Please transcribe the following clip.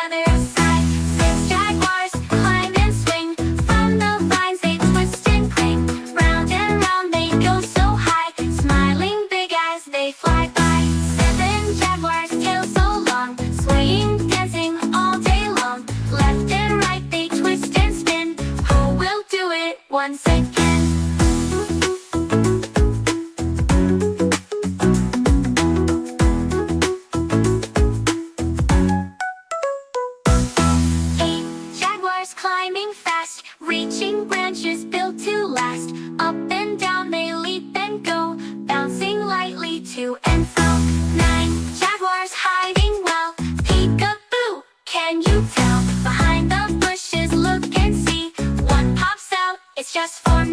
other side. 6 jaguars climb and swing from the vines, they twist and cling. Round and round they go so high, smiling big as they fly by. 7 jaguars, tails so long, swaying, dancing all day long. Left and right they twist and spin. Who will do it once again? 8 jaguars climbing fast, reaching branches built to last. Up and down they leap and go, bouncing lightly to and fro. 9 jaguars hiding well, peek-a-boo, can you tell? Behind the bushes look and see, one pops out, it's just for me.